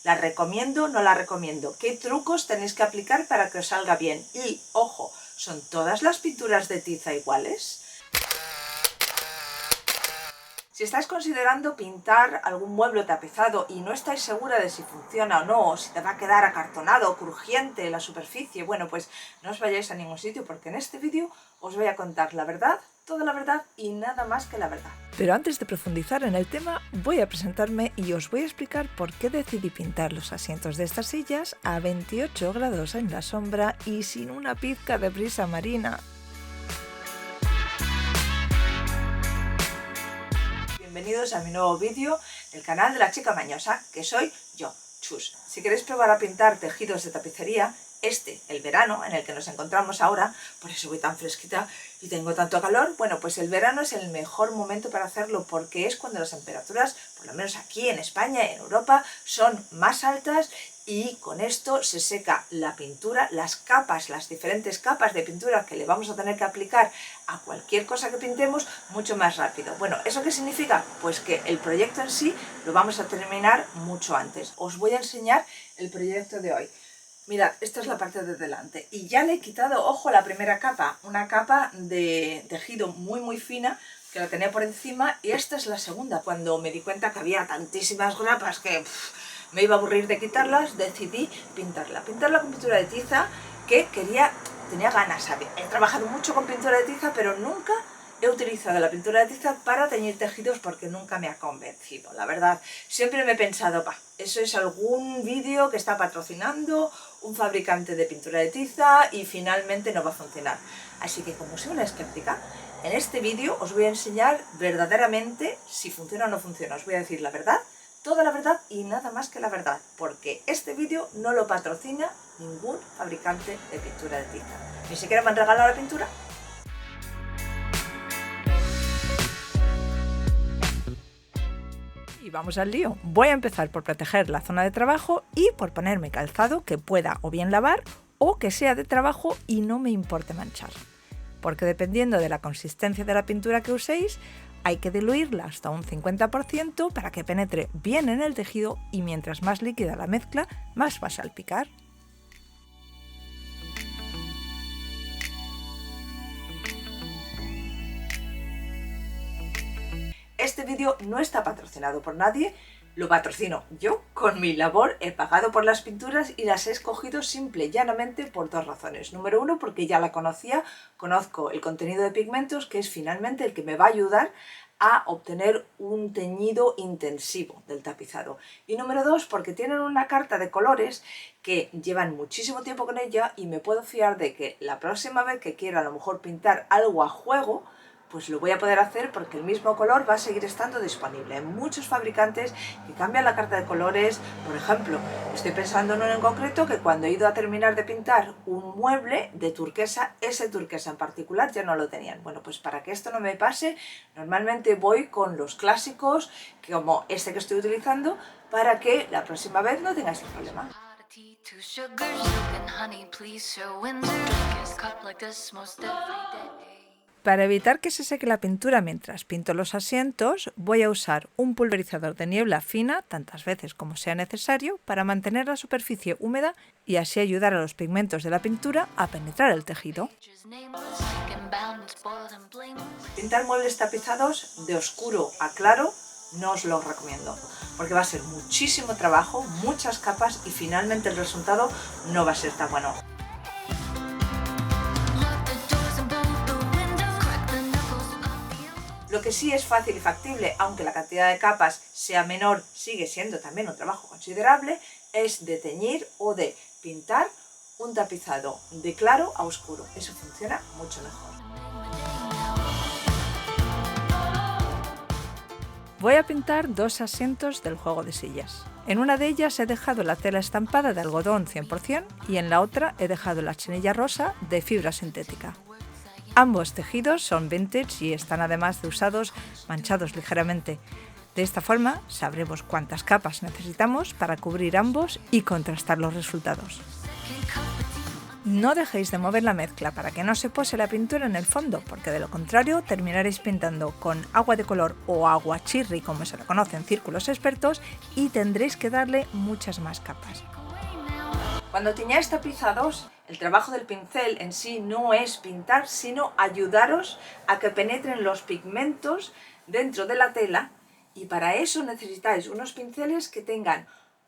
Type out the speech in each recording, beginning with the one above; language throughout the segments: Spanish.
¿La recomiendo? ¿No la recomiendo? ¿Qué trucos tenéis que aplicar para que os salga bien? Y, ojo, ¿son todas las pinturas de tiza iguales? Si estáis considerando pintar algún mueble tapizado y no estáis segura de si funciona o no, o si te va a quedar acartonado o crujiente la superficie, bueno, pues no os vayáis a ningún sitio porque en este vídeo os voy a contar la verdad, toda la verdad y nada más que la verdad. Pero antes de profundizar en el tema, voy a presentarme y os voy a explicar por qué decidí pintar los asientos de estas sillas a 28 grados en la sombra y sin una pizca de brisa marina. Bienvenidos a mi nuevo vídeo del canal de la chica mañosa, que soy yo, Chus. Si queréis probar a pintar tejidos de tapicería, el verano en el que nos encontramos ahora, por eso voy tan fresquita y tengo tanto calor, bueno, pues el verano es el mejor momento para hacerlo porque es cuando las temperaturas, por lo menos aquí en España y en Europa, son más altas y con esto se seca la pintura, las diferentes capas de pintura que le vamos a tener que aplicar a cualquier cosa que pintemos mucho más rápido. Bueno, ¿eso qué significa? Pues que el proyecto en sí lo vamos a terminar mucho antes. Os voy a enseñar el proyecto de hoy. Mirad, esta es la parte de delante y ya le he quitado, ojo, la primera capa, una capa de tejido muy fina que la tenía por encima, y esta es la segunda. Cuando me di cuenta que había tantísimas grapas que me iba a aburrir de quitarlas, decidí pintarla con pintura de tiza que tenía ganas. He trabajado mucho con pintura de tiza, pero nunca he utilizado la pintura de tiza para teñir tejidos porque nunca me ha convencido, la verdad. Siempre me he pensado, eso es algún vídeo que está patrocinando un fabricante de pintura de tiza y finalmente no va a funcionar. Así que, como soy una escéptica, en este vídeo os voy a enseñar verdaderamente si funciona o no funciona. Os voy a decir la verdad, toda la verdad y nada más que la verdad, porque este vídeo no lo patrocina ningún fabricante de pintura de tiza. Ni siquiera me han regalado la pintura. Y vamos al lío. Voy a empezar por proteger la zona de trabajo y por ponerme calzado que pueda o bien lavar o que sea de trabajo y no me importe manchar. Porque dependiendo de la consistencia de la pintura que uséis, hay que diluirla hasta un 50% para que penetre bien en el tejido y mientras más líquida la mezcla, más va a salpicar. Este vídeo no está patrocinado por nadie, lo patrocino yo con mi labor. He pagado por las pinturas y las he escogido simple y llanamente por dos razones. Número uno, porque ya la conocía, conozco el contenido de pigmentos, que es finalmente el que me va a ayudar a obtener un teñido intensivo del tapizado. Y número dos, porque tienen una carta de colores que llevan muchísimo tiempo con ella y me puedo fiar de que la próxima vez que quiera a lo mejor pintar algo a juego, pues lo voy a poder hacer porque el mismo color va a seguir estando disponible. Hay muchos fabricantes que cambian la carta de colores. Por ejemplo, estoy pensando en uno en concreto que cuando he ido a terminar de pintar un mueble de turquesa, ese turquesa en particular ya no lo tenían. Bueno, pues para que esto no me pase, normalmente voy con los clásicos, como este que estoy utilizando, para que la próxima vez no tengáis el problema. Para evitar que se seque la pintura mientras pinto los asientos, voy a usar un pulverizador de niebla fina tantas veces como sea necesario para mantener la superficie húmeda y así ayudar a los pigmentos de la pintura a penetrar el tejido. Pintar muebles tapizados de oscuro a claro no os lo recomiendo, porque va a ser muchísimo trabajo, muchas capas y finalmente el resultado no va a ser tan bueno. Lo que sí es fácil y factible, aunque la cantidad de capas sea menor, sigue siendo también un trabajo considerable, es de teñir o de pintar un tapizado de claro a oscuro. Eso funciona mucho mejor. Voy a pintar dos asientos del juego de sillas. En una de ellas he dejado la tela estampada de algodón 100% y en la otra he dejado la chinilla rosa de fibra sintética. Ambos tejidos son vintage y están además de usados manchados ligeramente. De esta forma sabremos cuántas capas necesitamos para cubrir ambos y contrastar los resultados. No dejéis de mover la mezcla para que no se pose la pintura en el fondo, porque de lo contrario terminaréis pintando con agua de color o agua chirri, como se lo conoce en círculos expertos, y tendréis que darle muchas más capas. Cuando tiñáis tapizados, el trabajo del pincel en sí no es pintar, sino ayudaros a que penetren los pigmentos dentro de la tela, y para eso necesitáis unos pinceles que tengan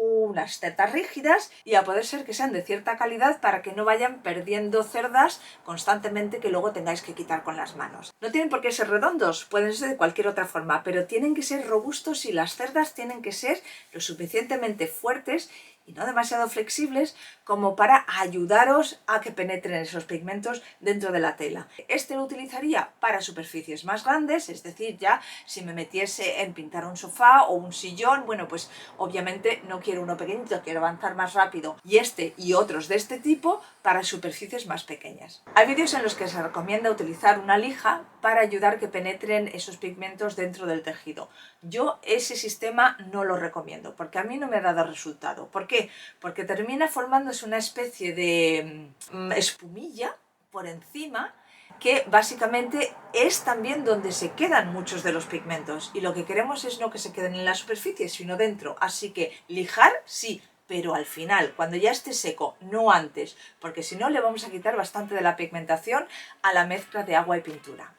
unas cerdas rígidas y a poder ser que sean de cierta calidad para que no vayan perdiendo cerdas constantemente que luego tengáis que quitar con las manos. No tienen por qué ser redondos, pueden ser de cualquier otra forma, pero tienen que ser robustos y las cerdas tienen que ser lo suficientemente fuertes y no demasiado flexibles como para ayudaros a que penetren esos pigmentos dentro de la tela. Este lo utilizaría para superficies más grandes, es decir, ya si me metiese en pintar un sofá o un sillón, bueno, pues obviamente no quiero uno pequeñito, quiero avanzar más rápido, y este y otros de este tipo para superficies más pequeñas. Hay vídeos en los que se recomienda utilizar una lija para ayudar a que penetren esos pigmentos dentro del tejido. Yo ese sistema no lo recomiendo porque a mí no me ha dado resultado. ¿Por qué? Porque termina formándose una especie de espumilla por encima que básicamente es también donde se quedan muchos de los pigmentos, y lo que queremos es no que se queden en la superficie sino dentro, así que lijar sí, pero al final, cuando ya esté seco, no antes, porque si no le vamos a quitar bastante de la pigmentación a la mezcla de agua y pintura.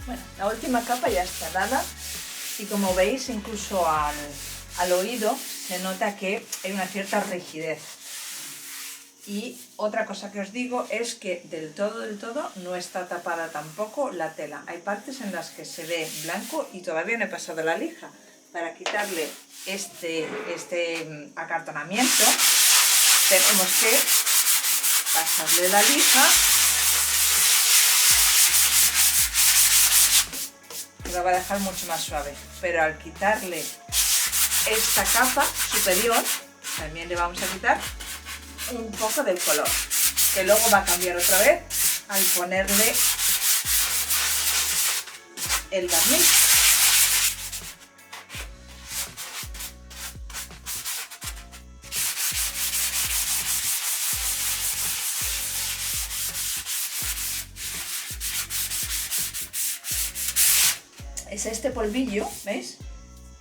Bueno, la última capa ya está dada y como veis incluso al oído se nota que hay una cierta rigidez. Y otra cosa que os digo es que del todo no está tapada tampoco la tela. Hay partes en las que se ve blanco y todavía no he pasado la lija. Para quitarle este acartonamiento tenemos que pasarle la lija. La va a dejar mucho más suave, pero al quitarle esta capa superior también le vamos a quitar un poco del color, que luego va a cambiar otra vez al ponerle el barniz. Es este polvillo, ¿veis?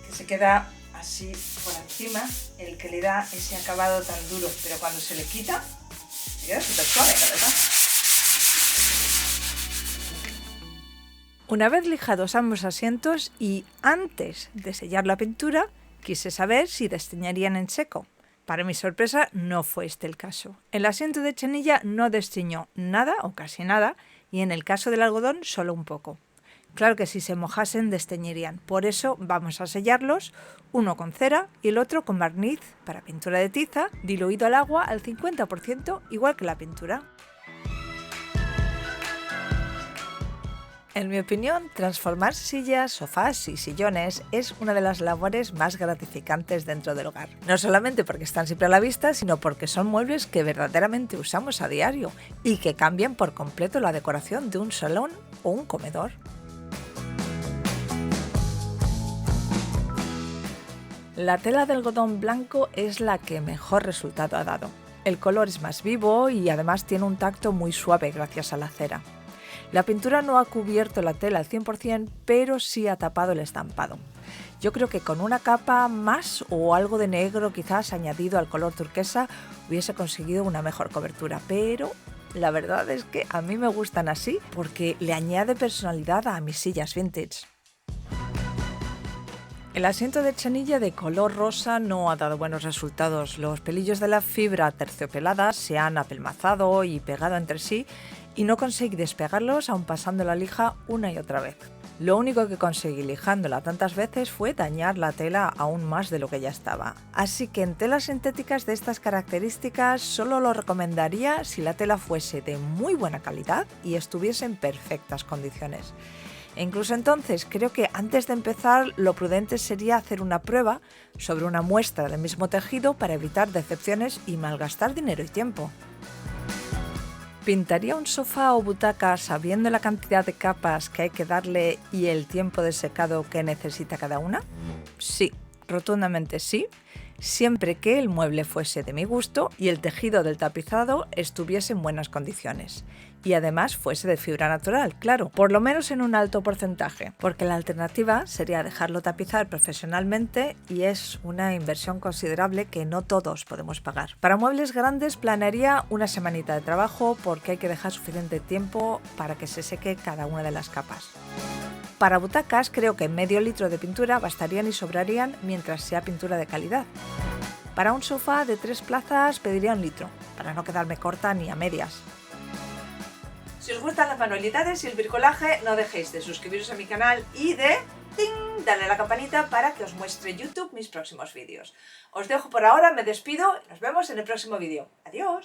Que se queda así por encima, el que le da ese acabado tan duro, pero cuando se le quita, se queda súper suave, la verdad. Una vez lijados ambos asientos y antes de sellar la pintura, quise saber si desteñirían en seco. Para mi sorpresa, no fue este el caso. El asiento de Chenilla no desteñó nada o casi nada, y en el caso del algodón, solo un poco. Claro que si se mojasen desteñirían, por eso vamos a sellarlos, uno con cera y el otro con barniz para pintura de tiza, diluido al agua al 50%, igual que la pintura. En mi opinión, transformar sillas, sofás y sillones es una de las labores más gratificantes dentro del hogar. No solamente porque están siempre a la vista, sino porque son muebles que verdaderamente usamos a diario y que cambian por completo la decoración de un salón o un comedor. La tela de algodón blanco es la que mejor resultado ha dado. El color es más vivo y además tiene un tacto muy suave gracias a la cera. La pintura no ha cubierto la tela al 100%, pero sí ha tapado el estampado. Yo creo que con una capa más o algo de negro quizás añadido al color turquesa hubiese conseguido una mejor cobertura, pero la verdad es que a mí me gustan así porque le añade personalidad a mis sillas vintage. El asiento de Chenilla de color rosa no ha dado buenos resultados. Los pelillos de la fibra terciopelada se han apelmazado y pegado entre sí y no conseguí despegarlos aun pasando la lija una y otra vez. Lo único que conseguí lijándola tantas veces fue dañar la tela aún más de lo que ya estaba. Así que en telas sintéticas de estas características solo lo recomendaría si la tela fuese de muy buena calidad y estuviese en perfectas condiciones. E incluso entonces creo que antes de empezar lo prudente sería hacer una prueba sobre una muestra del mismo tejido para evitar decepciones y malgastar dinero y tiempo. ¿Pintaría un sofá o butaca sabiendo la cantidad de capas que hay que darle y el tiempo de secado que necesita cada una? Sí, rotundamente sí, siempre que el mueble fuese de mi gusto y el tejido del tapizado estuviese en buenas condiciones. Y además fuese de fibra natural, claro, por lo menos en un alto porcentaje, porque la alternativa sería dejarlo tapizar profesionalmente y es una inversión considerable que no todos podemos pagar. Para muebles grandes planearía una semanita de trabajo porque hay que dejar suficiente tiempo para que se seque cada una de las capas. Para butacas creo que medio litro de pintura bastarían y sobrarían mientras sea pintura de calidad. Para un sofá de 3 plazas pediría 1 litro, para no quedarme corta ni a medias. Si os gustan las manualidades y el bricolaje, no dejéis de suscribiros a mi canal y de darle a la campanita para que os muestre YouTube mis próximos vídeos. Os dejo por ahora, me despido y nos vemos en el próximo vídeo. ¡Adiós!